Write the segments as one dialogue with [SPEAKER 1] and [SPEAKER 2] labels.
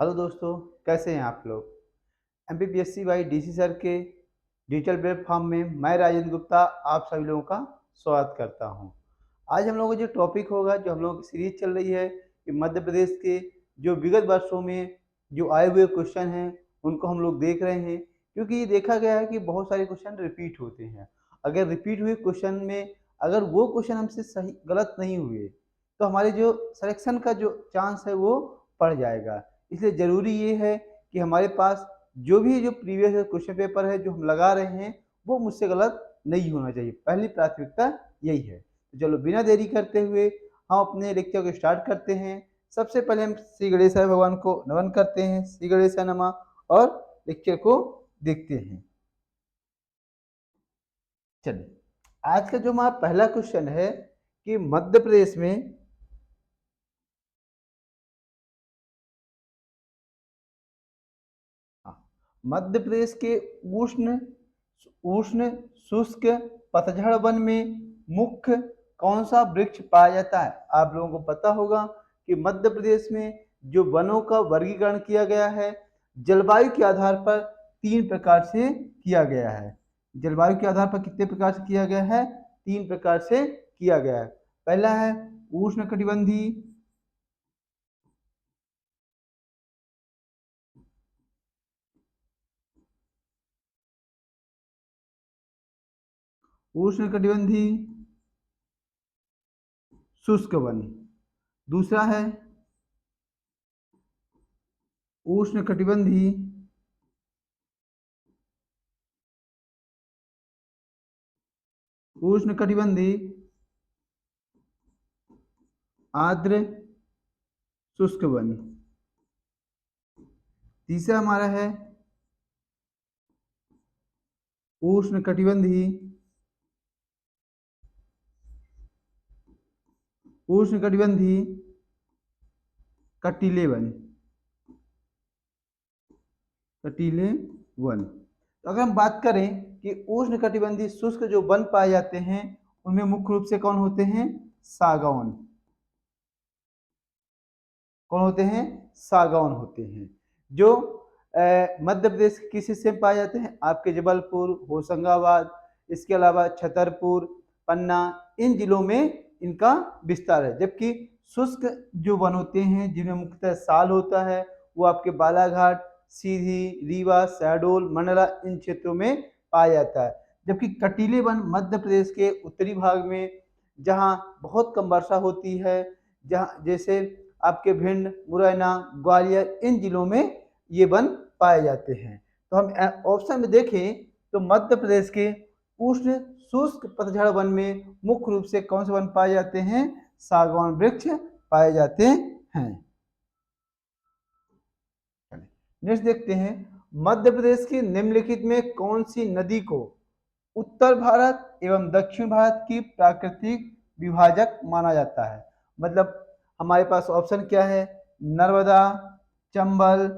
[SPEAKER 1] Hello दोस्तों, कैसे हैं आप लोग। एमपीपीएससी बाई डीसी सर के डिजिटल प्लेटफॉर्म में मैं राजेंद्र गुप्ता आप सभी लोगों का स्वागत करता हूं। आज हम लोगों का जो टॉपिक होगा, जो हम लोगों की सीरीज चल रही है कि मध्य प्रदेश के जो विगत वर्षों में जो आए हुए क्वेश्चन हैं उनको हम लोग देख रहे हैं, क्योंकि ये देखा गया है कि बहुत सारे क्वेश्चन रिपीट होते हैं। अगर रिपीट हुए क्वेश्चन में अगर वो क्वेश्चन हमसे सही गलत नहीं हुए तो हमारे जो सिलेक्शन का जो चांस है वो बढ़ जाएगा। इसलिए ज़रूरी ये है कि हमारे पास जो प्रीवियस क्वेश्चन पेपर है जो हम लगा रहे हैं वो मुझसे गलत नहीं होना चाहिए। पहली प्राथमिकता यही है। तो चलो बिना देरी करते हुए हम अपने लेक्चर को स्टार्ट करते हैं। सबसे पहले हम श्री गणेशाय भगवान को नमन करते हैं, श्री गणेशाय नमः, और लेक्चर को देखते हैं। चलिए, आज का जो हमारा पहला क्वेश्चन है कि मध्य प्रदेश में मध्य प्रदेश के उष्ण उष्ण शुष्क पतझड़ वन में मुख्य कौन सा वृक्ष पाया जाता है। आप लोगों को पता होगा कि मध्य प्रदेश में जो वनों का वर्गीकरण किया गया है जलवायु के आधार पर 3 प्रकार से किया गया है। जलवायु के आधार पर कितने प्रकार से किया गया है? 3 प्रकार से किया गया है। पहला है उष्णकटिबंधीय, उष्णकटिबंधीय शुष्क वन। दूसरा है उष्णकटिबंधीय उष्णकटिबंधीय आर्द्र शुष्क वन। तीसरा हमारा है उष्णकटिबंधीय उष्णकटिबंधीय कटीले वन। कटीले वन। तो अगर हम बात करें कि उष्णकटिबंधीय शुष्क जो वन पाए जाते हैं उनमें मुख्य रूप से कौन होते हैं? सागौन। कौन होते हैं? सागौन होते हैं, जो मध्य प्रदेश के किस हिस्से में पाए जाते हैं? आपके जबलपुर, होशंगाबाद, इसके अलावा छतरपुर, पन्ना, इन जिलों में इनका विस्तार है। जबकि शुष्क जो वन होते हैं जिनमें मुख्यतः साल होता है वो आपके बालाघाट, सीधी, रीवा, शहडोल, मंडला, इन क्षेत्रों में पाया जाता है। जबकि कटीले वन मध्य प्रदेश के उत्तरी भाग में जहाँ बहुत कम वर्षा होती है, जहाँ जैसे आपके भिंड, मुरैना, ग्वालियर, इन जिलों में ये वन पाए जाते हैं। तो हम ऑप्शन में देखें तो मध्य प्रदेश के उष्ण शुष्क पतझड़ वन में मुख्य रूप से कौन से वन पाए जाते हैं? सागवान वृक्ष पाए जाते हैं। नेक्स्ट देखते हैं, मध्य प्रदेश की निम्नलिखित में कौन सी नदी को उत्तर भारत एवं दक्षिण भारत की प्राकृतिक विभाजक माना जाता है? मतलब हमारे पास ऑप्शन क्या है? नर्मदा, चंबल,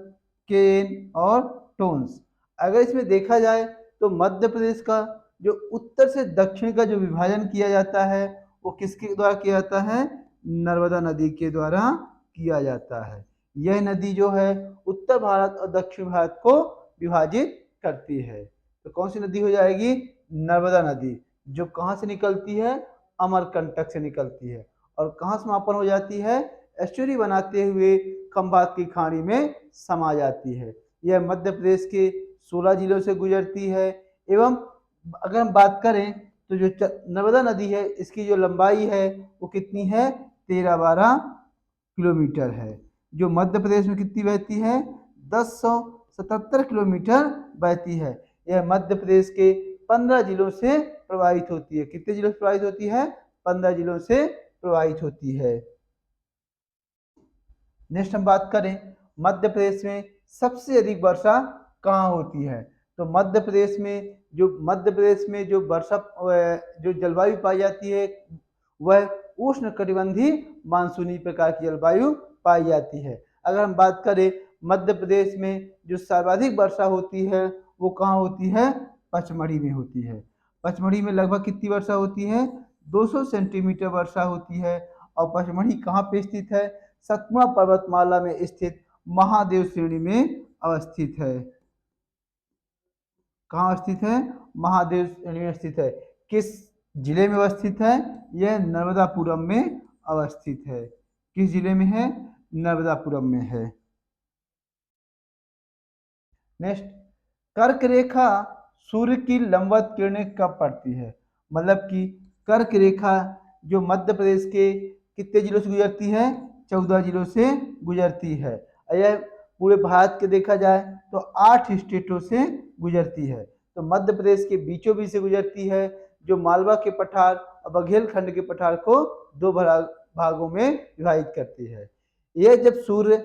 [SPEAKER 1] केन और टोंस। अगर इसमें देखा जाए तो मध्य प्रदेश का जो उत्तर से दक्षिण का जो विभाजन किया जाता है वो किसके द्वारा किया जाता है? नर्मदा नदी के द्वारा किया जाता है। यह नदी जो है उत्तर भारत और दक्षिण भारत को विभाजित करती है। तो कौन सी नदी हो जाएगी? नर्मदा नदी, जो कहाँ से निकलती है? अमरकंटक से निकलती है और कहाँ समापन हो जाती है? एस्चुरी बनाते हुए खंभात की खाड़ी में समा जाती है। यह मध्य प्रदेश के 16 जिलों से गुजरती है। एवं अगर हम बात करें तो जो नर्मदा नदी है इसकी जो लंबाई है वो कितनी है? 13-12 किलोमीटर है। जो मध्य प्रदेश में कितनी बहती है? 1077 किलोमीटर बहती है। यह मध्य प्रदेश के 15 जिलों से प्रवाहित होती है। कितने जिलों से प्रवाहित होती है? 15 जिलों से प्रवाहित होती है। नेक्स्ट हम बात करें मध्य प्रदेश में सबसे अधिक वर्षा कहाँ होती है? तो मध्य प्रदेश में जो वर्षा जो जलवायु पाई जाती है वह उष्ण कटिबंधीय मानसूनी प्रकार की जलवायु पाई जाती है। अगर हम बात करें मध्य प्रदेश में जो सर्वाधिक वर्षा होती है वो कहाँ होती है? पचमढ़ी में होती है। पचमढ़ी में लगभग कितनी वर्षा होती है? 200 सेंटीमीटर वर्षा होती है। और पचमढ़ी कहाँ पे स्थित है? सतपुड़ा पर्वतमाला में स्थित महादेव श्रेणी में अवस्थित है। कहाँ स्थित है? महादेव श्रेणी में स्थित है। किस जिले में अवस्थित है? यह नर्मदापुरम में अवस्थित है। किस जिले में है? नर्मदापुरम में है। नेक्स्ट, कर्क रेखा सूर्य की लंबवत किरणें कब पड़ती है? मतलब कि कर्क रेखा जो मध्य प्रदेश के कितने जिलों से गुजरती है? 14 जिलों से गुजरती है। यह पूरे भारत के देखा जाए तो 8 स्टेटों से गुजरती है। तो मध्य प्रदेश के बीचों बीच से गुजरती है, जो मालवा के पठार और बघेलखंड के पठार को दो भागों में विभाजित करती है। यह जब सूर्य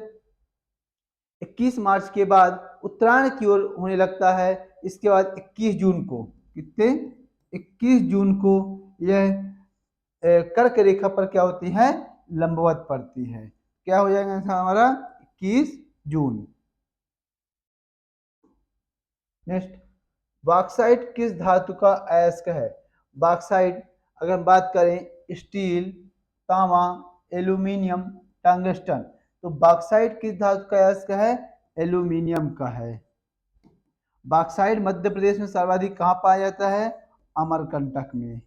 [SPEAKER 1] 21 मार्च के बाद उत्तरायण की ओर होने लगता है, इसके बाद 21 जून को, कितने? 21 जून को यह कर्क रेखा पर क्या होती है? लंबवत पड़ती है। क्या हो जाएगा हमारा? 21 जून। नेक्स्ट, बॉक्साइट किस धातु का अयस्क है? बॉक्साइट अगर हम बात करें स्टील, तांबा, एल्यूमिनियम, टंगस्टन, तो बॉक्साइट किस धातु का अयस्क है? एल्यूमिनियम का है। बॉक्साइट मध्य प्रदेश में सर्वाधिक कहाँ पाया जाता है? अमरकंटक में।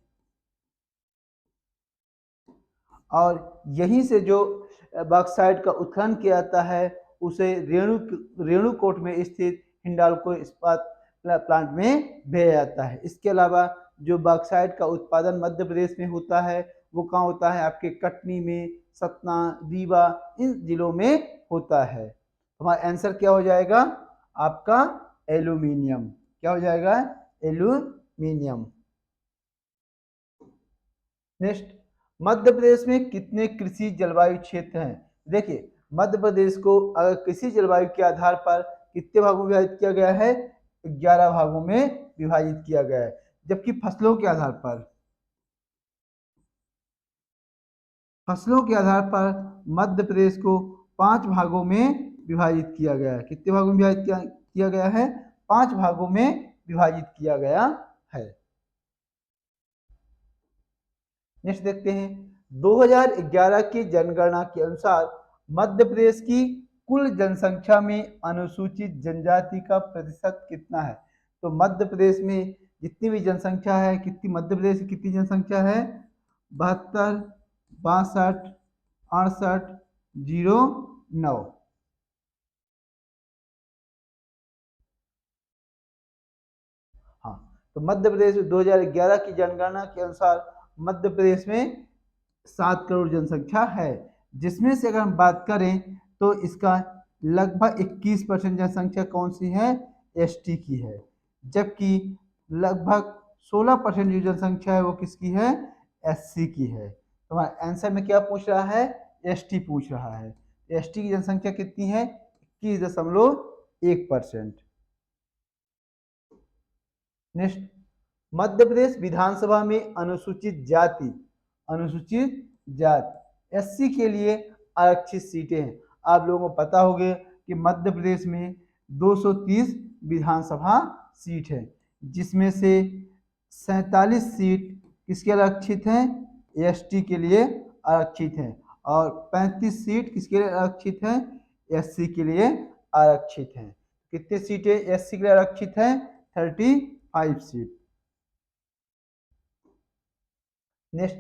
[SPEAKER 1] और यहीं से जो बॉक्साइट का उत्खनन किया जाता है उसे रेणुकूट में स्थित हिंडाल्को इस्पात प्लांट में भेजा जाता है। इसके अलावा जो बॉक्साइट का उत्पादन मध्य प्रदेश में होता है वो कहाँ होता है? आपके कटनी में, सतना, रीवा, इन जिलों में होता है। हमारा आंसर क्या हो जाएगा? आपका एल्यूमिनियम। क्या हो जाएगा? एल्यूमिनियम। नेक्स्ट, मध्य प्रदेश में कितने कृषि जलवायु क्षेत्र हैं? देखिए, मध्य प्रदेश को अगर कृषि जलवायु के आधार पर कितने भागों में विभाजित किया गया है? 11 भागों में विभाजित किया गया है। जबकि फसलों के आधार पर मध्य प्रदेश को 5 भागों में विभाजित किया गया है। कितने भागों में विभाजित किया गया है? 5 भागों में विभाजित किया गया है। नेक्स्ट देखते हैं, 2011 की जनगणना के अनुसार मध्य प्रदेश की कुल जनसंख्या में अनुसूचित जनजाति का प्रतिशत कितना है? तो मध्य प्रदेश में जितनी भी जनसंख्या है, कितनी मध्य प्रदेश की कितनी जनसंख्या है? 72, 62, 68, 09। हाँ, तो मध्य प्रदेश में 2011 की जनगणना के अनुसार मध्य प्रदेश में 7 करोड़ जनसंख्या है, जिसमें से अगर हम बात करें तो इसका लगभग 21% जनसंख्या कौन सी है? एसटी की है। जबकि लगभग 16% जो जनसंख्या है वो किसकी है? एससी की है। तो हमारे आंसर में क्या पूछ रहा है? एसटी पूछ रहा है। एसटी की जनसंख्या कितनी है? 21.1%। नेक्स्ट, मध्य प्रदेश विधानसभा में अनुसूचित जाति एससी के लिए आरक्षित सीटें हैं। आप लोगों को पता होगा कि मध्य प्रदेश में 230 विधानसभा सीट है, जिसमें से 47 सीट किसके लिए आरक्षित हैं? एसटी के लिए आरक्षित हैं, और 35 सीट किसके लिए आरक्षित हैं? एससी के लिए आरक्षित हैं। कितने सीटें एससी के लिए आरक्षित हैं? 35 सीट। नेक्स्ट,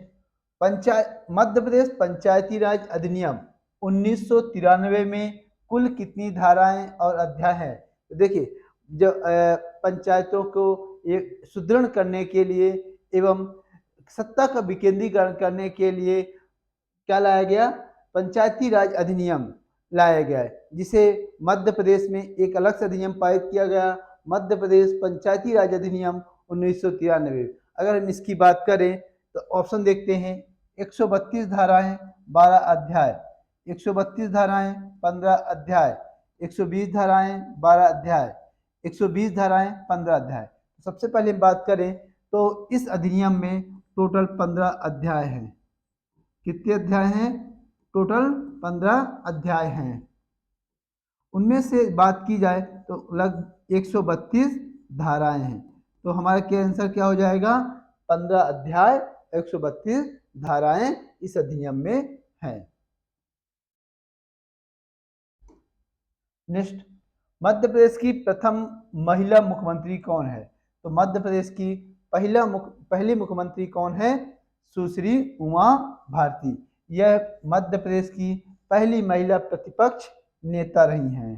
[SPEAKER 1] पंचायत मध्य प्रदेश पंचायती राज अधिनियम 1993 में कुल कितनी धाराएं और अध्याय हैं? तो देखिए, जो पंचायतों को एक सुदृढ़ करने के लिए एवं सत्ता का विकेंद्रीकरण करने के लिए क्या लाया गया? पंचायती राज अधिनियम लाया गया है, जिसे मध्य प्रदेश में एक अलग से अधिनियम पारित किया गया, मध्य प्रदेश पंचायती राज अधिनियम 1993। अगर हम इसकी बात करें तो ऑप्शन देखते हैं, 132 धाराएं, 12 अध्याय, 132 धाराएं, 15 अध्याय, 120 धाराएं, 12 अध्याय, 120 धाराएं, 15 अध्याय। सबसे पहले बात करें तो इस अधिनियम में टोटल 15 अध्याय हैं। कितने अध्याय हैं? टोटल 15 अध्याय हैं। उनमें से बात की जाए तो लगभग 132 धाराएं हैं। तो हमारा क्या आंसर क्या हो जाएगा? 15 अध्याय, 132 धाराएं इस अधिनियम में हैं। नेक्स्ट, मध्य प्रदेश की प्रथम महिला मुख्यमंत्री कौन है? तो मध्य प्रदेश की पहली मुख्यमंत्री कौन है? सुश्री उमा भारती। यह मध्य प्रदेश की पहली महिला प्रतिपक्ष नेता रही हैं।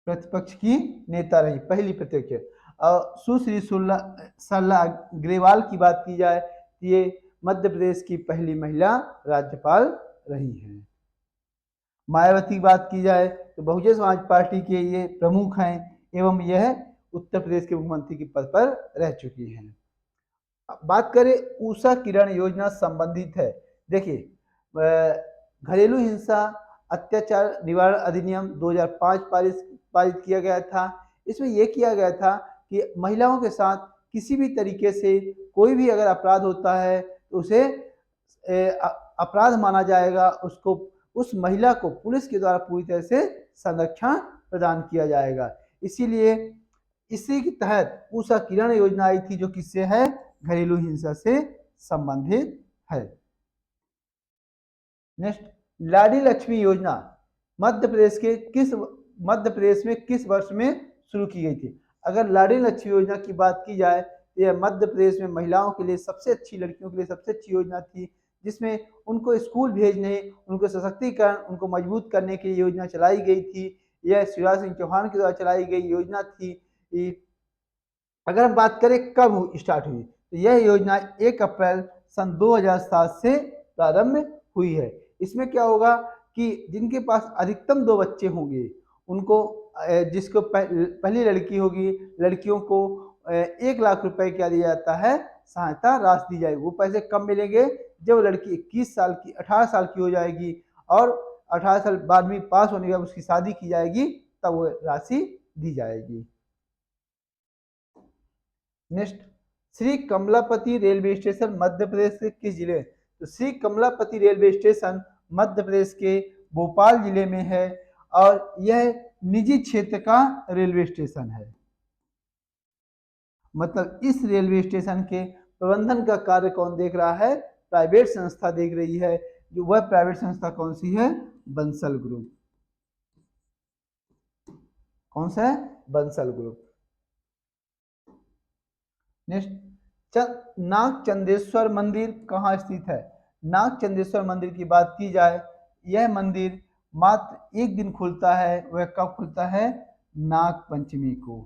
[SPEAKER 1] प्रतिपक्ष की नेता रही, पहली प्रतिपक्ष। सुश्री सरला अग्रवाल की बात की जाए तो ये मध्य प्रदेश की पहली महिला राज्यपाल रही हैं। मायावती की बात की जाए तो बहुजन समाज पार्टी के ये प्रमुख हैं एवं यह उत्तर प्रदेश के मुख्यमंत्री के पद पर रह चुकी हैं। बात करें ऊषा किरण योजना संबंधित है। देखिए, घरेलू हिंसा अत्याचार निवारण अधिनियम 2005 पारित किया गया था। इसमें यह किया गया था कि महिलाओं के साथ किसी भी तरीके से कोई भी अगर अपराध होता है तो उसे अपराध माना जाएगा, उसको उस महिला को पुलिस के द्वारा पूरी तरह से संरक्षण प्रदान किया जाएगा। इसीलिए इसी के तहत ऊषा किरण योजना आई थी जो किससे है? घरेलू हिंसा से संबंधित है। नेक्स्ट, लाडी लक्ष्मी योजना मध्य प्रदेश में किस वर्ष में शुरू की गई थी? अगर लाडी लक्ष्मी योजना की बात की जाए तो यह मध्य प्रदेश में महिलाओं के लिए सबसे अच्छी, लड़कियों के लिए सबसे अच्छी योजना थी, जिसमें उनको स्कूल भेजने, उनको सशक्तिकरण, उनको मजबूत करने की योजना चलाई गई थी। यह शिवराज सिंह चौहान के द्वारा चलाई गई योजना थी। अगर हम बात करें कब स्टार्ट हुई तो यह योजना 1 अप्रैल सन 2007 से प्रारंभ हुई है। इसमें क्या होगा कि जिनके पास अधिकतम 2 बच्चे होंगे उनको, जिसको पहली लड़की होगी, लड़कियों को 1 लाख रुपए क्या दिया जाता है? सहायता राशि दी जाएगी। वो पैसे कब मिलेंगे? जब लड़की 21 साल की 18 साल की हो जाएगी और 18 साल 12वीं पास होने के बाद उसकी शादी की जाएगी, तब वो राशि दी जाएगी। Next, Shri Kamlapati railway station Madhya Pradesh के किस जिले? तो श्री कमलापति रेलवे स्टेशन मध्य प्रदेश के भोपाल जिले में है और यह निजी क्षेत्र का रेलवे स्टेशन है। मतलब इस रेलवे स्टेशन के प्रबंधन का कार्य कौन देख रहा है? प्राइवेट संस्था देख रही है। जो वह प्राइवेट संस्था कौन सी है? बंसल ग्रुप। कौन सा है? बंसल ग्रुप। नेक्स्ट, नाग चंदेश्वर मंदिर कहाँ स्थित है? नाग चंदेश्वर मंदिर की बात की जाए, यह मंदिर मात्र एक दिन खुलता है। वह कब खुलता है? नाग पंचमी को।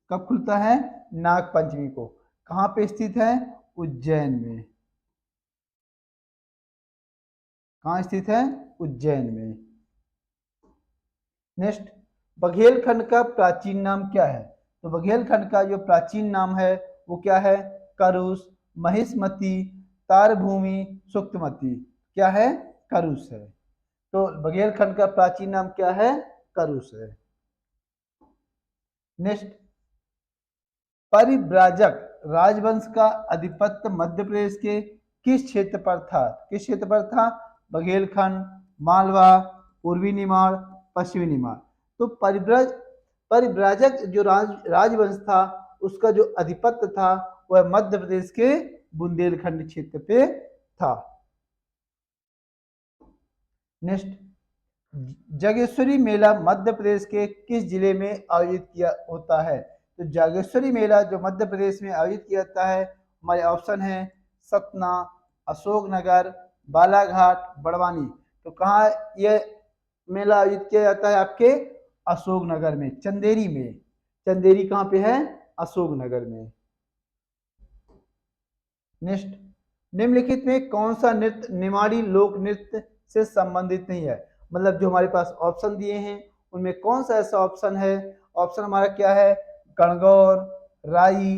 [SPEAKER 1] कब खुलता है? नाग पंचमी को। कहाँ पे स्थित है? उज्जैन में। कहाँ स्थित है? उज्जैन में। नेक्स्ट, बघेलखंड का प्राचीन नाम क्या है? तो बघेलखंड का जो प्राचीन नाम है वो क्या है? करुष, महिष्मती, तारभूमि, सुक्तमती। क्या है? करुष है। तो बघेलखंड का प्राचीन नाम क्या है? करुष है। नेक्स्ट, परिव्राजक राजवंश का अधिपत्य मध्य प्रदेश के किस क्षेत्र पर था? किस क्षेत्र पर था? बघेलखंड, मालवा, पूर्वी निमाड़, पश्चिमी निमाड़। तो परिव्राजक जो राजवंश था उसका जो अधिपत्य था वह मध्य प्रदेश के बुंदेलखंड क्षेत्र पे था। नेक्स्ट, जागेश्वरी मेला मध्य प्रदेश के किस जिले में आयोजित किया होता है? तो जागेश्वरी मेला जो मध्य प्रदेश में आयोजित किया जाता है, हमारे ऑप्शन है सतना, अशोकनगर, बालाघाट, बड़वानी। तो कहाँ यह मेला आयोजित किया जाता है? आपके अशोकनगर में, चंदेरी में। चंदेरी कहाँ पे है? अशोकनगर में। नेक्स्ट, निम्नलिखित में कौन सा नृत्य निमाड़ी लोक नृत्य से संबंधित नहीं है? मतलब जो हमारे पास ऑप्शन दिए हैं उनमें कौन सा ऐसा ऑप्शन है? ऑप्शन हमारा क्या है? गणगौर, राई,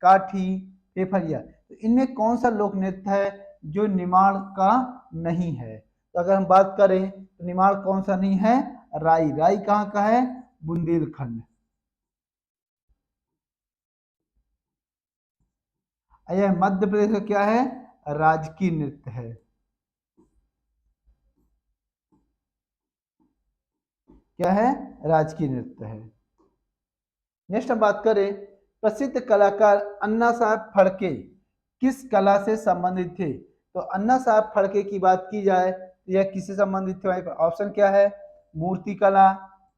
[SPEAKER 1] काठी, पेफरिया। तो इनमें कौन सा लोक नृत्य है जो निमाड़ का नहीं है? तो अगर हम बात करें तो निमाड़ कौन सा नहीं है? राई। राई कहाँ का है? बुंदेलखंड। यह मध्य प्रदेश का क्या है? राजकीय नृत्य है। क्या है? राजकीय नृत्य है। नेक्स्ट हम बात करें, प्रसिद्ध कलाकार अन्ना साहब फड़के किस कला से संबंधित थे? तो अन्ना साहब फड़के की बात की जाए तो यह किससे संबंधित है? ऑप्शन क्या है? मूर्ति कला,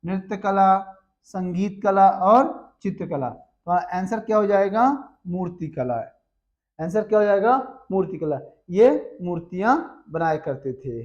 [SPEAKER 1] नृत्य कला, संगीत कला और चित्रकला। तो आंसर क्या हो जाएगा? मूर्ति कला। आंसर क्या हो जाएगा? मूर्ति कला। ये मूर्तियां बनाया करते थे।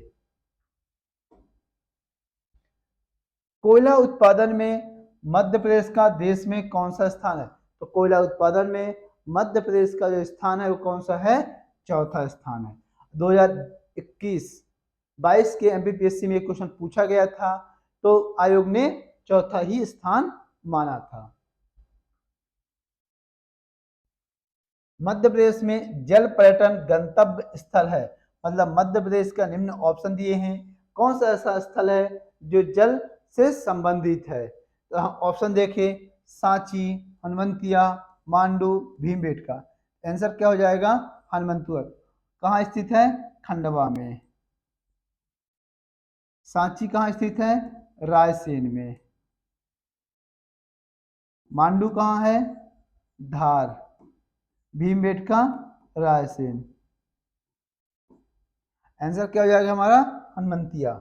[SPEAKER 1] कोयला उत्पादन में मध्य प्रदेश का देश में कौन सा स्थान है? तो कोयला उत्पादन में मध्य प्रदेश का जो स्थान है वो कौन सा है? चौथा स्थान है। 2021-22 के एमपीपीएससी में क्वेश्चन पूछा गया था, तो आयोग ने चौथा ही स्थान माना था। मध्य प्रदेश में जल पर्यटन गंतव्य स्थल है, मतलब मध्य प्रदेश का निम्न ऑप्शन दिए हैं, कौन सा ऐसा स्थल है जो जल से संबंधित है? तो हम ऑप्शन देखें, सांची, हनुमंतिया, मांडू, भीमबेटका। आंसर क्या हो जाएगा? हनुमंतुआ। कहाँ स्थित है? खंडवा में। सांची कहाँ स्थित है? रायसेन में। मांडू कहाँ है? धार। भीमबेटका रायसेन। आंसर क्या हो जाएगा हमारा? हनुमंतिया।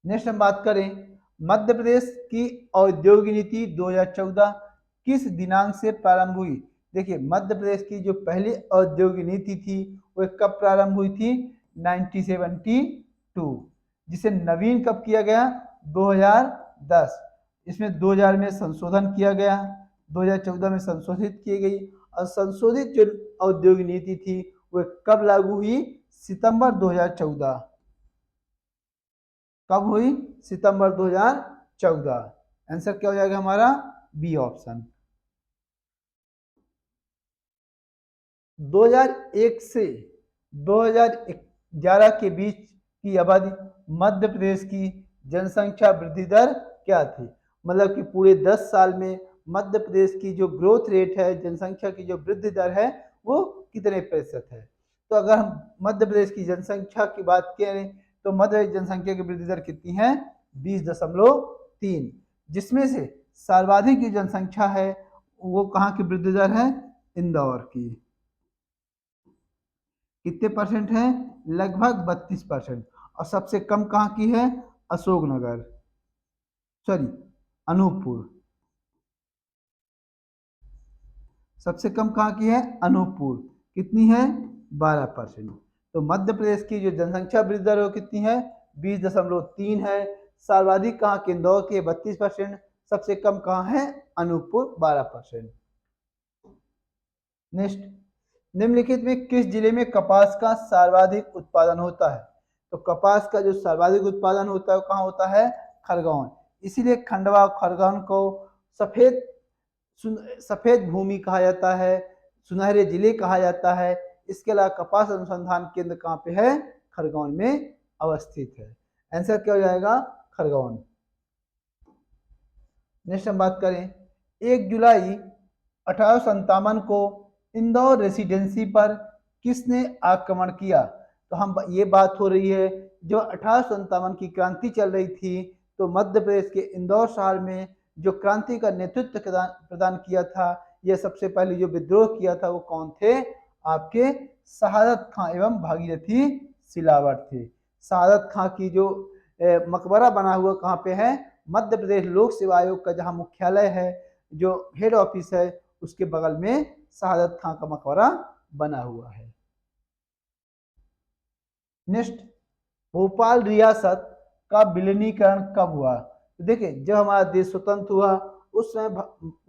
[SPEAKER 1] नेक्स्ट हम बात करें, मध्य प्रदेश की औद्योगिक नीति 2014 किस दिनांक से प्रारंभ हुई? देखिए, मध्य प्रदेश की जो पहली औद्योगिक नीति थी वो कब प्रारंभ हुई थी? 1972। जिसे नवीन कब किया गया? 2010। इसमें 2000 में संशोधन किया गया, 2014 में संशोधित की गई, और संशोधित जो औद्योगिक नीति थी वो कब लागू हुई? सितंबर 2014। कब हुई? सितंबर 2014। आंसर क्या हो जाएगा हमारा? B option. 2001 से 2011 के बीच की अवधि मध्य प्रदेश की जनसंख्या वृद्धि दर क्या थी? मतलब कि पूरे 10 साल में मध्य प्रदेश की जो ग्रोथ रेट है, जनसंख्या की जो वृद्धि दर है, वो कितने प्रतिशत है? तो अगर हम मध्य प्रदेश की जनसंख्या की बात करें तो मध्य प्रदेश जनसंख्या की वृद्धि दर कितनी है? 20.3। जिसमें से सर्वाधिक जो जनसंख्या है वो कहाँ की वृद्धि दर है? इंदौर की। कितने परसेंट है? लगभग 32%। और सबसे कम कहाँ की है? अशोकनगर, सॉरी, अनूपपुर। सबसे कम कहाँ की है? अनूपपुर। कितनी है? 12%। तो मध्य प्रदेश की जो जनसंख्या वृद्धि दर है कितनी है? 20.3 है। सर्वाधिक कहाँ के? इंदौर के 32%। सबसे कम कहाँ है? अनूपपुर, 12%। नेक्स्ट, निम्नलिखित में किस जिले में कपास का सर्वाधिक उत्पादन होता है? तो कपास का जो सर्वाधिक उत्पादन होता है वो कहाँ होता है? खरगोन। इसीलिए खंडवा और खरगोन को सफेद सफेद भूमि कहा जाता है, सुनहरे जिले कहा जाता है। इसके अलावा कपास अनुसंधान केंद्र कहाँ पे है? खरगोन में अवस्थित है। आंसर क्या हो जाएगा? खरगोन। नेक्स्ट हम बात करें, 1 जुलाई 1857 को इंदौर रेसिडेंसी पर किसने आक्रमण किया? तो हम ये बात हो रही है जो 1857 की क्रांति चल रही थी, तो मध्य प्रदेश के इंदौर शहर में जो क्रांति का नेतृत्व प्रदान किया था, यह सबसे पहले जो विद्रोह किया था वो कौन थे? आपके शहादत खां एवं भागीरथी सिलावट थे। शहादत खां की जो मकबरा बना हुआ कहाँ पे है? मध्य प्रदेश लोक सेवा आयोग का जहाँ मुख्यालय है, जो हेड ऑफिस है, उसके बगल में शहादत खां का मकबरा बना हुआ है। नेक्स्ट, भोपाल रियासत का विलीनीकरण कब हुआ? तो देखिए, जब हमारा देश स्वतंत्र हुआ उस समय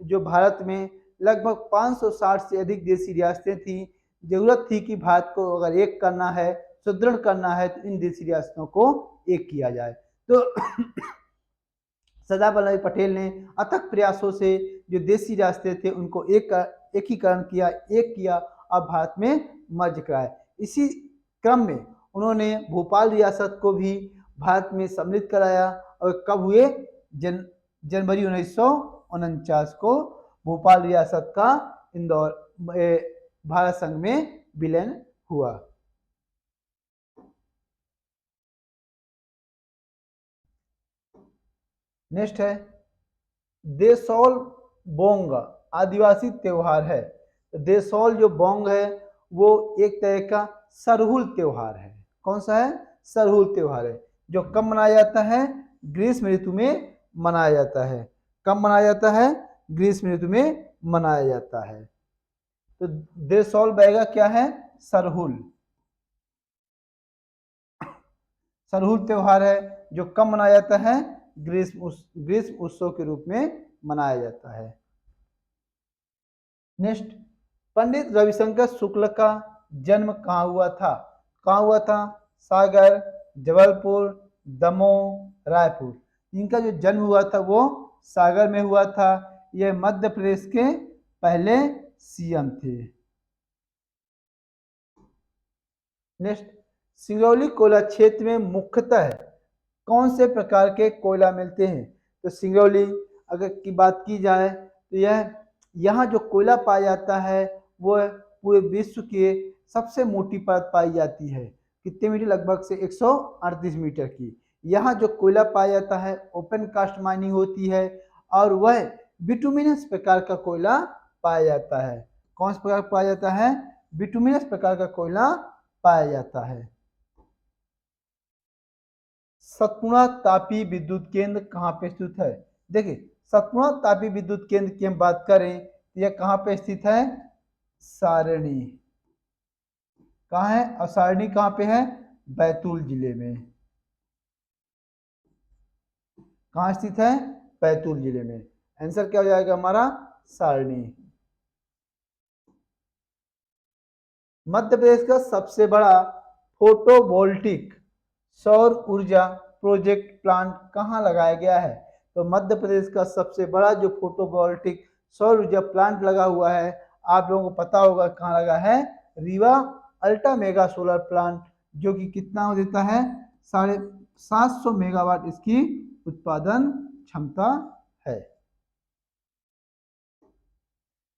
[SPEAKER 1] जो भारत में लगभग 560 से अधिक देशी रियासतें थी। जरूरत थी कि भारत को अगर एक करना है, सुदृढ़ करना है, तो इन देशी रियासतों को एक किया जाए। तो सरदार वल्लभ भाई पटेल ने अथक प्रयासों से जो देशी रियासतें थे उनको एकीकरण किया, एक किया, अब भारत में मर्ज कराया। इसी क्रम में उन्होंने भोपाल रियासत को भी भारत में सम्मिलित कराया, और कब हुए? जनवरी 1949 को भोपाल रियासत का इंदौर भारत संघ में विलय हुआ। नेक्स्ट है, देसौल बोंग आदिवासी त्योहार है। देसौल जो बोंग है वो एक तरह का सरहुल त्योहार है। कौन सा है? सरहुल त्योहार है, जो कब मनाया जाता है? ग्रीष्म ऋतु में मनाया जाता है। कब मनाया जाता है? ग्रीष्म ऋतु में मनाया जाता है। तो देर सॉल्व बनेगा क्या है? सरहुल। सरहुल त्योहार है जो कब मनाया जाता है? ग्रीष्म उत्सव के रूप में मनाया जाता है। नेक्स्ट, पंडित रविशंकर शुक्ल का जन्म कहाँ हुआ था? कहाँ हुआ था? सागर, जबलपुर, दमोह, रायपुर। इनका जो जन्म हुआ था वो सागर में हुआ था। यह मध्य प्रदेश के पहले सीएम थे। नेक्स्ट, सिंगरौली कोयला क्षेत्र में मुख्यतः कौन से प्रकार के कोयला मिलते हैं? तो सिंगरौली अगर की बात की जाए तो यह यहाँ जो कोयला पाया जाता है वो पूरे विश्व के सबसे मोटी परत पाई जाती है। कितने मीटर? लगभग से 138 मीटर की। यहाँ जो कोयला पाया जाता है ओपन कास्ट माइनिंग होती है और वह बिटुमिनस प्रकार का कोयला पाया जाता है। कौन सा प्रकार पाया जाता है? बिटुमिनस प्रकार का कोयला पाया जाता है। सतपुड़ा तापी विद्युत केंद्र कहाँ पे स्थित है? देखिए, सतपुड़ा तापी विद्युत केंद्र की हम बात करें तो यह कहाँ पे स्थित है? सारणी। कहाँ है? और सारणी कहाँ पे है? बैतूल जिले में। कहाँ स्थित है? बैतूल जिले में। आंसर क्या हो जाएगा हमारा? सारणी। मध्य प्रदेश का सबसे बड़ा फोटोवोल्टिक सौर ऊर्जा प्रोजेक्ट प्लांट कहाँ लगाया गया है? तो मध्य प्रदेश का सबसे बड़ा जो फोटोवोल्टिक सौर ऊर्जा प्लांट लगा हुआ है, आप लोगों को पता होगा कहाँ लगा है? Rewa ultra mega solar plant, जो कि कितना देता है? 750 मेगावाट इसकी उत्पादन क्षमता है।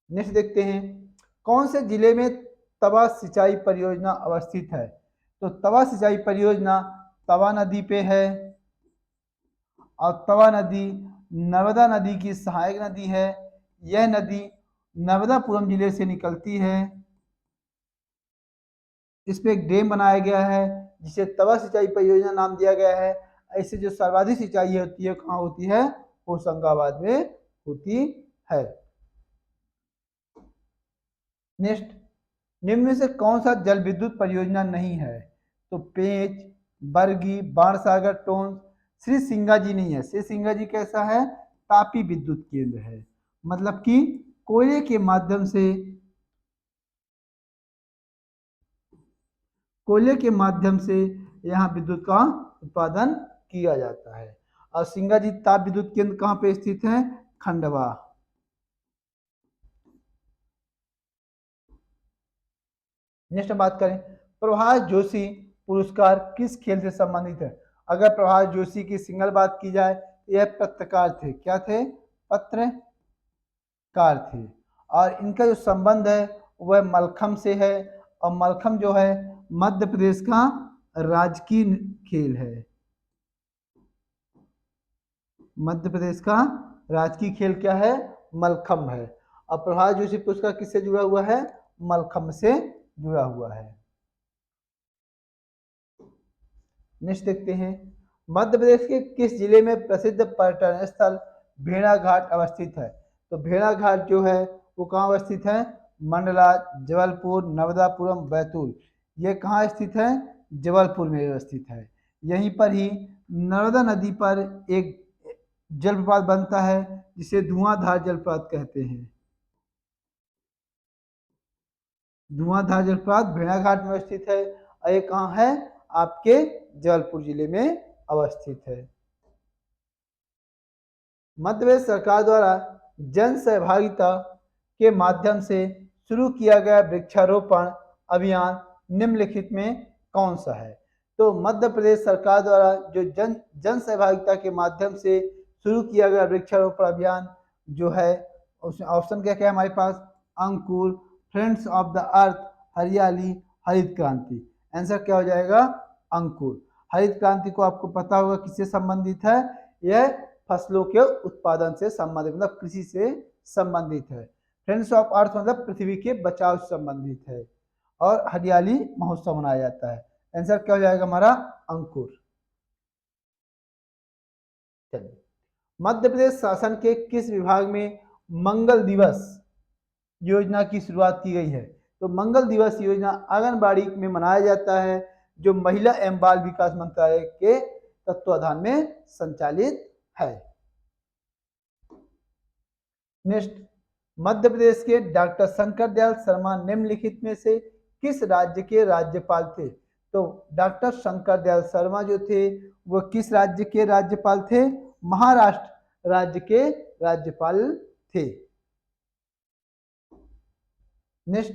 [SPEAKER 1] नेक्स्ट देखते हैं, कौन से जिले में तवा सिंचाई परियोजना अवस्थित है? तो तवा सिंचाई परियोजना तवा नदी पे है और तवा नदी नर्मदा नदी की सहायक नदी है। यह नदी नर्मदापुरम जिले से निकलती है। इस पे एक डैम बनाया गया है जिसे तवा सिंचाई परियोजना नाम दिया गया है। ऐसे जो सर्वाधिक सिंचाई होती है कहाँ होती है? होशंगाबाद में होती है। नेक्स्ट, निम्न में से कौन सा जल विद्युत परियोजना नहीं है? तो पेंच, बरगी, बाणसागर, टोंस। श्री सिंगा जी नहीं है। श्री सिंगा जी कैसा है? तापी विद्युत केंद्र है। मतलब कि कोयले के माध्यम से यहाँ विद्युत का उत्पादन किया जाता है। और सिंगा जी ताप विद्युत केंद्र कहाँ पे स्थित है? खंडवा। नेक्स्ट बात करें, प्रभाष जोशी पुरस्कार किस खेल से संबंधित है? अगर प्रभाष जोशी की सिंगल बात की जाए तो यह पत्रकार थे। क्या थे? पत्रकार थे। और इनका जो संबंध है वह मलखम से है। और मलखम जो है मध्य प्रदेश का राजकीय खेल है। मध्य प्रदेश का राजकीय खेल क्या है? मलखम है। और प्रभाष जोशी पुरस्कार किससे जुड़ा हुआ है? मलखम से जुड़ा हुआ है। नेक्स्ट देखते हैं, मध्य प्रदेश के किस जिले में प्रसिद्ध पर्यटन स्थल भेड़ा घाट अवस्थित है? तो भेड़ा घाट जो है वो कहाँ अवस्थित है? मंडला, जबलपुर, नर्मदापुरम, बैतूल। ये कहाँ स्थित है? जबलपुर में अवस्थित है। यहीं पर ही नर्मदा नदी पर एक जलप्रपात बनता है जिसे धुआंधार जलप्रपात कहते हैं। धुआंधार जलप्रपात भेड़ाघाट में स्थित है और ये कहाँ है? आपके जबलपुर जिले में अवस्थित है। मध्य प्रदेश सरकार द्वारा जन सहभागिता के माध्यम से शुरू किया गया वृक्षारोपण अभियान निम्नलिखित में कौन सा है? तो मध्य प्रदेश सरकार द्वारा जो जन सहभागिता के माध्यम से शुरू किया गया वृक्षारोपण अभियान जो है, उसमें ऑप्शन क्या क्या है हमारे पास? अंकुर, फ्रेंड्स ऑफ द अर्थ, हरियाली, हरित क्रांति। आंसर क्या हो जाएगा? अंकुर। हरित क्रांति को आपको पता होगा किससे संबंधित है? यह फसलों के उत्पादन से संबंधित, मतलब कृषि से संबंधित है। फ्रेंड्स ऑफ अर्थ मतलब पृथ्वी के बचाव से संबंधित है। और हरियाली महोत्सव मनाया जाता है। आंसर क्या हो जाएगा हमारा? अंकुर। चलिए, मध्य प्रदेश शासन के किस विभाग में मंगल दिवस योजना की शुरुआत की गई है? तो मंगल दिवस योजना आंगनबाड़ी में मनाया जाता है, जो महिला एवं बाल विकास मंत्रालय के तत्वाधान में संचालित है। नेक्स्ट, मध्य प्रदेश के डॉक्टर शंकर दयाल शर्मा निम्नलिखित में से किस राज्य के राज्यपाल थे? तो डॉक्टर शंकर दयाल शर्मा जो थे वो किस राज्य के राज्यपाल थे? महाराष्ट्र राज्य के राज्यपाल थे। नेक्स्ट,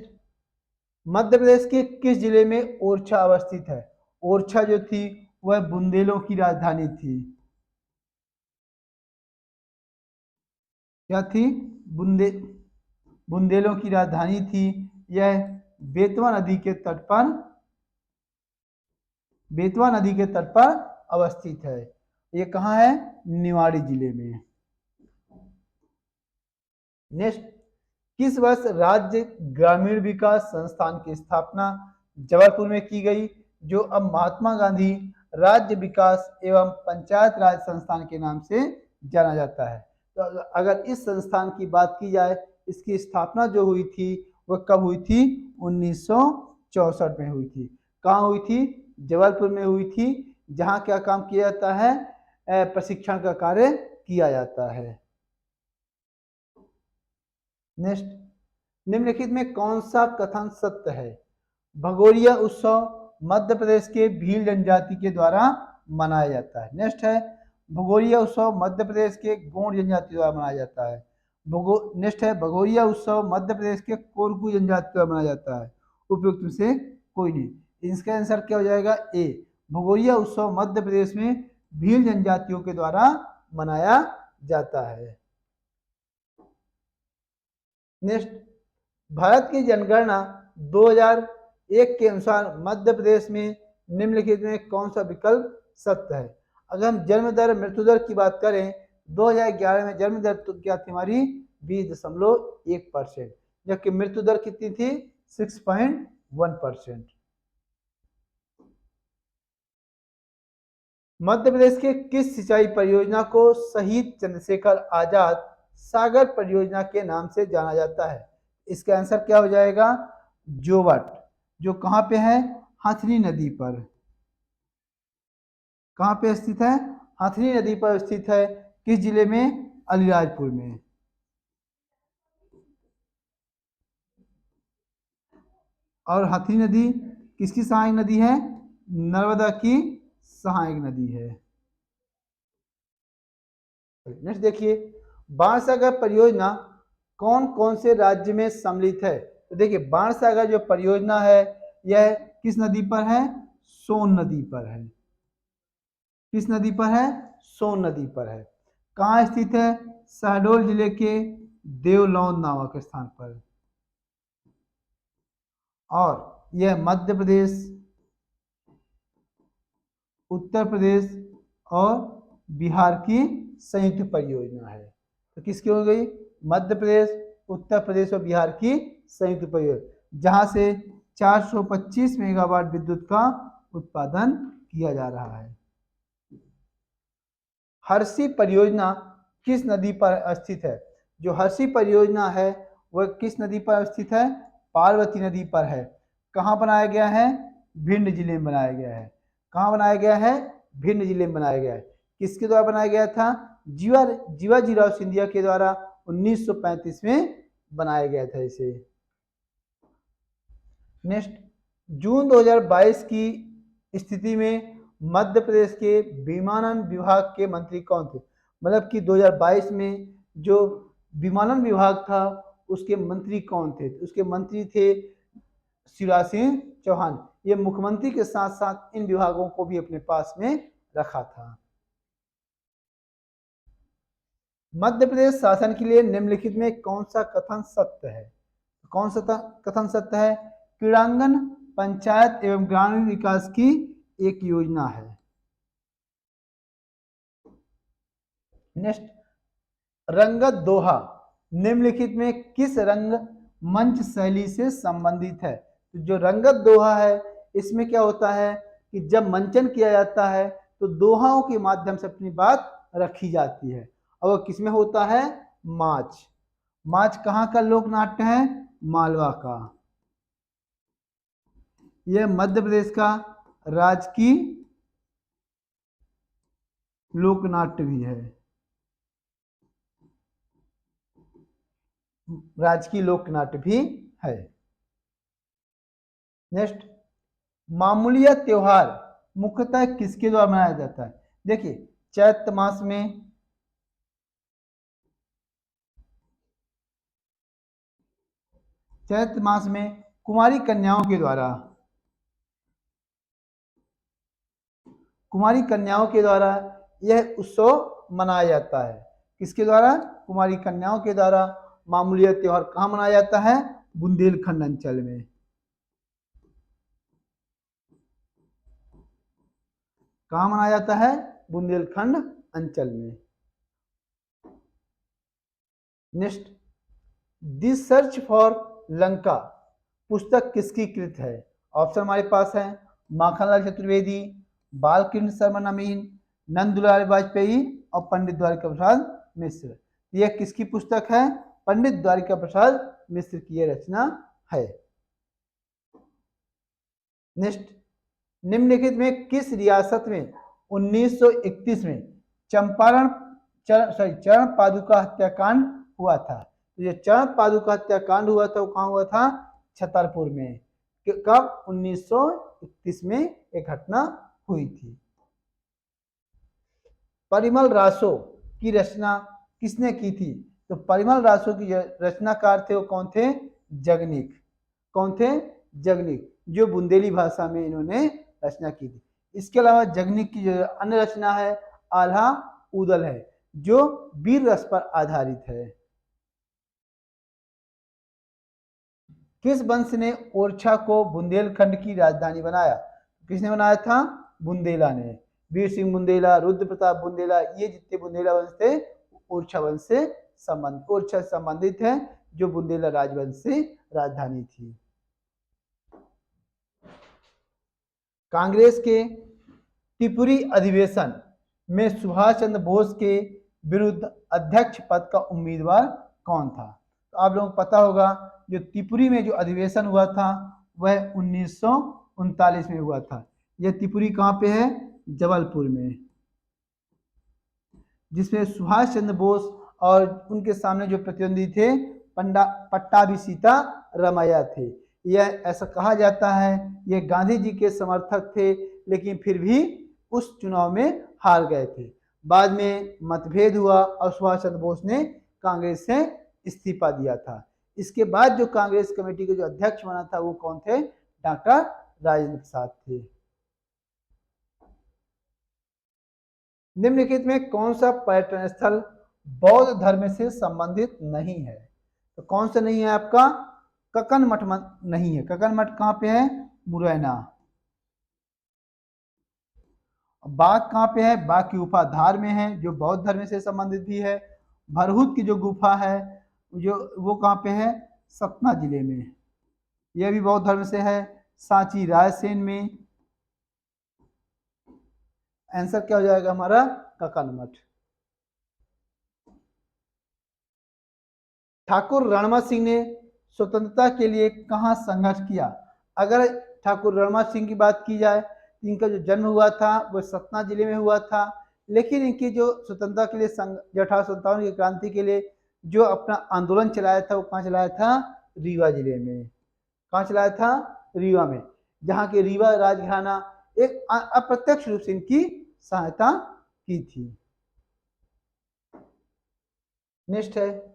[SPEAKER 1] मध्य प्रदेश के किस जिले में ओरछा अवस्थित है? ओरछा जो थी वह बुंदेलों की राजधानी थी। क्या थी? बुंदेलों की राजधानी थी। यह बेतवा नदी के तट पर अवस्थित है। ये कहाँ है? निवाड़ी जिले में। नेक्स्ट, किस वर्ष राज्य ग्रामीण विकास संस्थान की स्थापना जबलपुर में की गई, जो अब महात्मा गांधी राज्य विकास एवं पंचायत राज संस्थान के नाम से जाना जाता है? तो अगर इस संस्थान की बात की जाए, इसकी स्थापना जो हुई थी वह कब हुई थी? 1964 में हुई थी। कहाँ हुई थी? जबलपुर में हुई थी। जहाँ क्या काम किया जाता है? प्रशिक्षण का कार्य किया जाता है। नेक्स्ट, निम्नलिखित में कौन सा कथन सत्य है? भगोरिया उत्सव मध्य प्रदेश के भील जनजाति के द्वारा मनाया जाता है। नेक्स्ट है, भगोरिया उत्सव मध्य प्रदेश के गोंड जनजाति द्वारा मनाया जाता है। नेक्स्ट है, भगोरिया उत्सव मध्य प्रदेश के कोरकू जनजाति द्वारा मनाया जाता है। उपयुक्त में से कोई नहीं। इसका आंसर क्या हो जाएगा? ए। भगोरिया उत्सव मध्य प्रदेश में भील जनजातियों के द्वारा मनाया जाता है। नेक्स्ट, भारत की जनगणना 2001 के अनुसार मध्य प्रदेश में निम्नलिखित में कौन सा विकल्प सत्य है? अगर हम जन्म दर मृत्यु दर की बात करें, 2011 में जन्म दर तो क्या थी हमारी? 20.1%, जबकि मृत्यु दर कितनी थी? 6.1%। मध्य प्रदेश के किस सिंचाई परियोजना को शहीद चंद्रशेखर आजाद सागर परियोजना के नाम से जाना जाता है? इसका आंसर क्या हो जाएगा? जोवट, जो कहाँ पे है? हथनी नदी पर। कहाँ पे स्थित है? हथनी नदी पर स्थित है। किस जिले में? अलीराजपुर में। और हथनी नदी किसकी सहायक नदी है? नर्मदा की सहायक नदी है। नेक्स्ट देखिए, बाणसागर परियोजना कौन कौन से राज्य में सम्मिलित है? तो देखिए, बाणसागर जो परियोजना है यह किस नदी पर है? सोन नदी पर है। किस नदी पर है? सोन नदी पर है। कहाँ स्थित है? शहडोल जिले के देवलौन नामक स्थान पर। और यह मध्य प्रदेश, उत्तर प्रदेश और बिहार की संयुक्त परियोजना है। तो किसकी हो गई? मध्य प्रदेश, उत्तर प्रदेश और बिहार की संयुक्त परियोजना, जहां से 425 मेगावाट विद्युत का उत्पादन किया जा रहा है। हर्षी परियोजना किस नदी पर स्थित है? जो हर्षी परियोजना है वह किस नदी पर स्थित है? पार्वती नदी पर है। कहाँ बनाया गया है? भिंड जिले में बनाया गया है। कहाँ बनाया गया है? भिंड जिले में बनाया गया है। किसके द्वारा बनाया गया था? जीवाजीराव सिंधिया के द्वारा 1935 में बनाया गया था इसे। नेक्स्ट, जून 2022 की स्थिति में मध्य प्रदेश के विमानन विभाग के मंत्री कौन थे? मतलब कि 2022 में जो विमानन विभाग था उसके मंत्री कौन थे? उसके मंत्री थे शिवराज सिंह चौहान। ये मुख्यमंत्री के साथ साथ इन विभागों को भी अपने पास में रखा था। मध्य प्रदेश शासन के लिए निम्नलिखित में कौन सा कथन सत्य है? कौन सा कथन सत्य है? क्रीड़ांगन पंचायत एवं ग्रामीण विकास की एक योजना है। नेक्स्ट, रंगत दोहा निम्नलिखित में किस रंग मंच शैली से संबंधित है? तो जो रंगत दोहा है इसमें क्या होता है कि जब मंचन किया जाता है तो दोहाओं के माध्यम से अपनी बात रखी जाती है। और वो किसमें होता है? माच। माच कहाँ का लोक नाट्य है? मालवा का। यह मध्य प्रदेश का राजकीय लोकनाट्य भी है। राजकीय लोकनाट्य भी है। नेक्स्ट, मामूलिया त्योहार मुख्यतः किसके द्वारा मनाया जाता है? देखिए, चैत्र मास में कुमारी कन्याओं के द्वारा यह उत्सव मनाया जाता है। किसके द्वारा? कुमारी कन्याओं के द्वारा। मामूलिया त्योहार कहाँ मनाया जाता है? बुंदेलखंड अंचल में। कहाँ मनाया जाता है? बुंदेलखंड अंचल में। Next, the search for Lanka पुस्तक किसकी कृत है? ऑप्शन हमारे पास है माखनलाल चतुर्वेदी, बालकृष्ण शर्मा नवीन, नंदुलाल वाजपेयी और पंडित द्वारिका प्रसाद मिश्र। यह किसकी पुस्तक है? पंडित द्वारिका प्रसाद मिश्र की यह रचना है। नेक्स्ट, निम्नलिखित में किस रियासत में 1931 में चरण पादुका हत्याकांड हुआ था? तो ये चरण पादुका हत्याकांड हुआ था, वो कहाँ हुआ था? छतरपुर में। कब? 1931 में एक घटना हुई थी। परिमल रासो की रचना किसने की थी? तो परिमल रासो की रचनाकार थे वो कौन थे? जगनिक। कौन थे? जगनिक, जो बुंदेली भाषा में इन्होंने रचना की थी। इसके अलावा जगनिक की जो अन्य रचना है आल्हा उदल है, जो वीर रस पर आधारित है। किस वंश ने ओरछा को बुंदेलखंड की राजधानी बनाया? किसने बनाया था? बुंदेला ने। वीर सिंह बुंदेला, रुद्र प्रताप बुंदेला, ये जितने बुंदेला वंश थे ओरछा वंश से संबंधित है, जो बुंदेला राजवंश से राजधानी थी। कांग्रेस के त्रिपुरी अधिवेशन में सुभाष चंद्र बोस के विरुद्ध अध्यक्ष पद का उम्मीदवार कौन था? तो आप लोगों को पता होगा, जो त्रिपुरी में जो अधिवेशन हुआ था वह 1939 में हुआ था। यह त्रिपुरी कहाँ पे है? जबलपुर में, जिसमें सुभाष चंद्र बोस और उनके सामने जो प्रतिद्वंदी थे पट्टाभी सीता रमैया थे। यह ऐसा कहा जाता है ये गांधी जी के समर्थक थे, लेकिन फिर भी उस चुनाव में हार गए थे। बाद में मतभेद हुआ और सुभाष चंद्र बोस ने कांग्रेस से इस्तीफा दिया था। इसके बाद जो कांग्रेस कमेटी के जो अध्यक्ष बना था वो कौन थे? डॉक्टर राजेंद्र प्रसाद थे। निम्नलिखित में कौन सा पर्यटन स्थल बौद्ध धर्म से संबंधित नहीं है? तो कौन सा नहीं है आपका? ककन मठ नहीं है। ककन मठ कहाँ पे है? मुरैना। बाघ कहाँ पे है? बाघ की गुफा धार में है, जो बौद्ध धर्म से संबंधित भी है। भरहुत की जो गुफा है जो वो कहाँ पे है? सतना जिले में, यह भी बौद्ध धर्म से है। सांची रायसेन में। आंसर क्या हो जाएगा हमारा? ककन मठ। ठाकुर रणमा सिंह ने स्वतंत्रता के लिए कहाँ संघर्ष किया? अगर ठाकुर रणमा सिंह की बात की जाए, इनका जो जन्म हुआ था वह सतना जिले में हुआ था, लेकिन इनकी जो स्वतंत्रता के लिए 1857 की क्रांति के लिए जो अपना आंदोलन चलाया था वो कहाँ चलाया था? रीवा जिले में। कहाँ चलाया था? रीवा में, जहाँ के रीवा राजघराना एक अप्रत्यक्ष रूप से इनकी सहायता की थी। नेक्स्ट है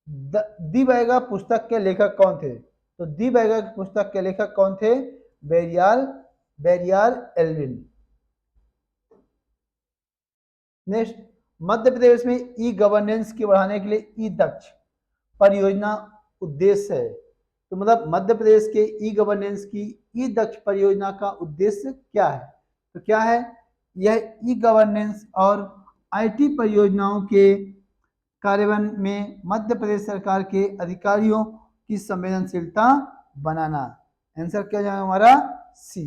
[SPEAKER 1] दी बैगा पुस्तक के लेखक कौन थे? तो दी बैगा पुस्तक के लेखक कौन थे? Verrier Elwin. Next, Madhya Pradesh में ई गवर्नेंस की बढ़ाने के लिए ई दक्ष परियोजना उद्देश्य है। तो मतलब मध्य प्रदेश के ई गवर्नेंस की ई दक्ष परियोजना का उद्देश्य क्या है? तो क्या है? यह ई गवर्नेंस और आईटी परियोजनाओं के कार्यान्वयन में मध्य प्रदेश सरकार के अधिकारियों की संवेदनशीलता बनाना। आंसर क्या हो जाएगा हमारा सी।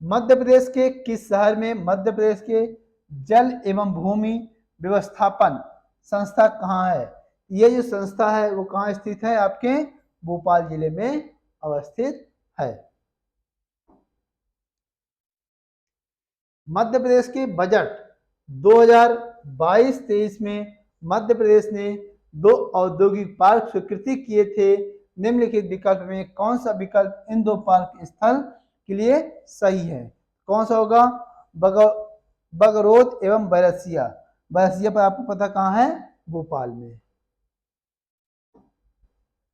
[SPEAKER 1] मध्य प्रदेश के किस शहर में मध्य प्रदेश के जल एवं भूमि व्यवस्थापन संस्था कहाँ है? ये जो संस्था है वो कहाँ स्थित है? आपके भोपाल जिले में अवस्थित है। मध्य प्रदेश के बजट 2022-23 में मध्य प्रदेश ने 2 औद्योगिक पार्क स्वीकृति किए थे। निम्नलिखित विकल्प में कौन सा विकल्प इन 2 पार्क स्थल के लिए सही है? कौन सा होगा? बगरौत एवं बैरसिया। बैरसिया पर आपको पता कहाँ है? भोपाल में।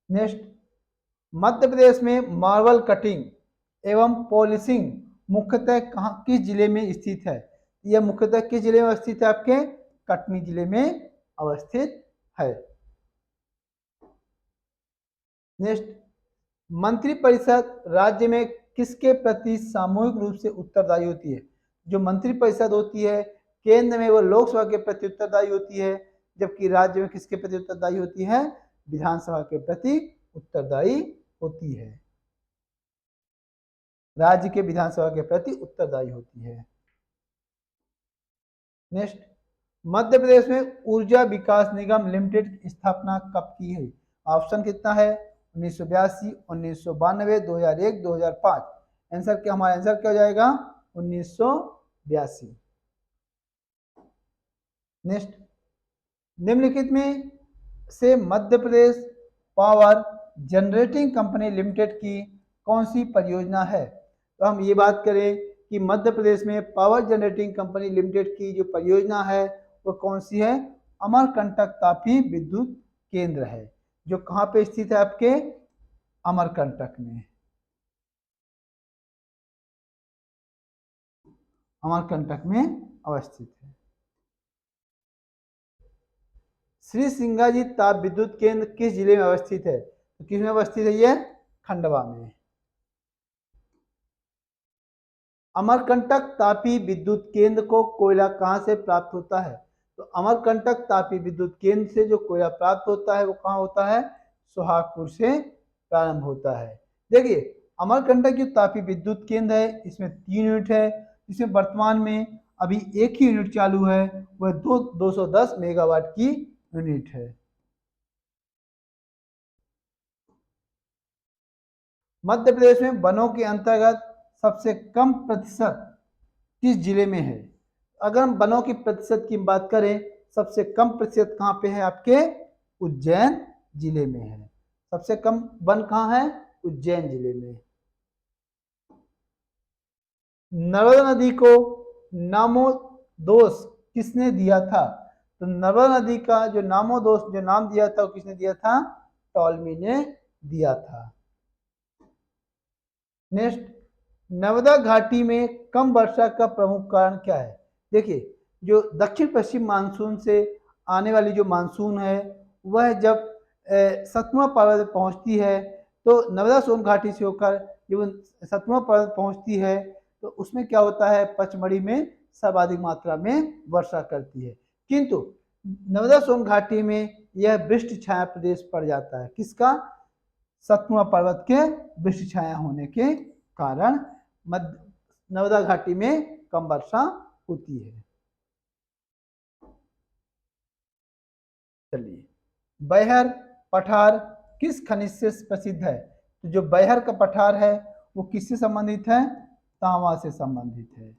[SPEAKER 1] नेक्स्ट, मध्य प्रदेश में मार्बल कटिंग एवं पॉलिशिंग मुख्यतः कहाँ किस जिले में स्थित है? यह मुख्यतः किस जिले में अवस्थित है? आपके कटनी जिले में अवस्थित है। नेक्स्ट, मंत्रिपरिषद राज्य में किसके प्रति सामूहिक रूप से उत्तरदायी होती है? जो मंत्रिपरिषद होती है केंद्र में वो लोकसभा के प्रति उत्तरदायी होती है, जबकि राज्य में किसके प्रति उत्तरदायी होती है? विधानसभा के प्रति उत्तरदायी होती है। राज्य के विधानसभा के प्रति उत्तरदायी होती है। नेक्स्ट, मध्य प्रदेश में ऊर्जा विकास निगम लिमिटेड की स्थापना कब की है? ऑप्शन कितना है? 1982, 1992, 2001, 2005। आंसर क्या हमारा आंसर क्या हो जाएगा? 1982। नेक्स्ट, निम्नलिखित में से Madhya Pradesh power generating company limited की कौन सी परियोजना है? तो हम ये बात करें कि मध्य प्रदेश में पावर जनरेटिंग कंपनी लिमिटेड की जो परियोजना है वो कौन सी है? अमरकंटक तापी विद्युत केंद्र है, जो कहाँ पे स्थित है? आपके अमरकंटक में। अमरकंटक में अवस्थित है। श्री सिंगाजी ताप विद्युत केंद्र किस जिले में अवस्थित है? तो किस में अवस्थित है? ये खंडवा में। अमरकंटक तापी विद्युत केंद्र को कोयला कहाँ से प्राप्त होता है? तो अमरकंटक तापी विद्युत केंद्र से जो कोयला प्राप्त होता है वो कहाँ होता है? सोहागपुर से प्रारंभ होता है। देखिए, अमरकंटक जो तापी विद्युत केंद्र है इसमें 3 यूनिट है। इसमें वर्तमान में अभी एक ही यूनिट चालू है, वह 210 मेगावाट की यूनिट है। मध्य प्रदेश में वनों के अंतर्गत सबसे कम प्रतिशत किस जिले में है? अगर हम वनों की प्रतिशत की बात करें, सबसे कम प्रतिशत कहाँ पे है? आपके उज्जैन जिले में है। सबसे कम वन कहाँ है? उज्जैन जिले में। नर्मदा नदी को नामोदोष किसने दिया था? तो नर्मदा नदी का जो नामोदोष जो नाम दिया था वो किसने दिया था? टॉलमी ने दिया था। नेक्स्ट, नर्मदा घाटी में कम वर्षा का प्रमुख कारण क्या है? देखिए, जो दक्षिण पश्चिम मानसून से आने वाली जो मानसून है वह जब सतपुड़ा पर्वत पहुंचती है तो नर्मदा सोन घाटी से होकर जब सतपुड़ा पर्वत पहुंचती है तो उसमें क्या होता है? पचमढ़ी में सर्वाधिक मात्रा में वर्षा करती है, किंतु नर्मदा सोन घाटी में यह वृष्टि छाया प्रदेश पड़ जाता है। किसका? सतपुड़ा पर्वत के वृष्टि छाया होने के कारण नर्मदा घाटी में कम वर्षा होती है। चलिए, बैहर पठार किस खनिज से प्रसिद्ध है? तो जो बैहर का पठार है वो किससे संबंधित है? तांबा से संबंधित है।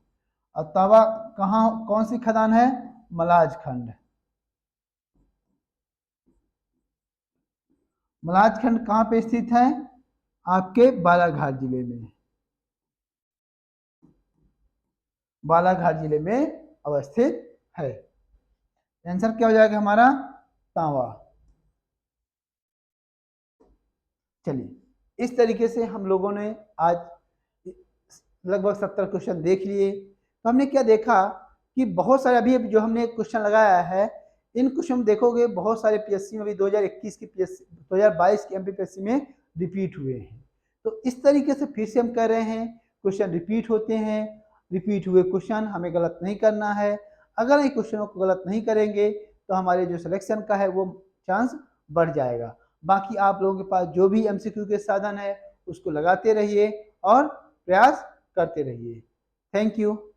[SPEAKER 1] और तांबा कहाँ कौन सी खदान है? मलाज खंड। मलाज खंड कहाँ पे स्थित है? आपके बालाघाट जिले में। बालाघाट जिले में अवस्थित है। आंसर क्या हो जाएगा हमारा? तांबा। चलिए, इस तरीके से हम लोगों ने आज लगभग 70 क्वेश्चन देख लिए। तो हमने क्या देखा कि बहुत सारे अभी जो हमने क्वेश्चन लगाया है इन क्वेश्चन देखोगे बहुत सारे पीएससी में अभी 2021 की पीएससी 2022 की एमपीपीएससी में रिपीट हुए हैं। तो इस तरीके से फिर से हम कह रहे हैं क्वेश्चन रिपीट होते हैं। रिपीट हुए क्वेश्चन हमें गलत नहीं करना है। अगर इन क्वेश्चनों को गलत नहीं करेंगे तो हमारे जो सिलेक्शन का है वो चांस बढ़ जाएगा। बाकी आप लोगों के पास जो भी एमसीक्यू के साधन है उसको लगाते रहिए और प्रयास करते रहिए। Thank you.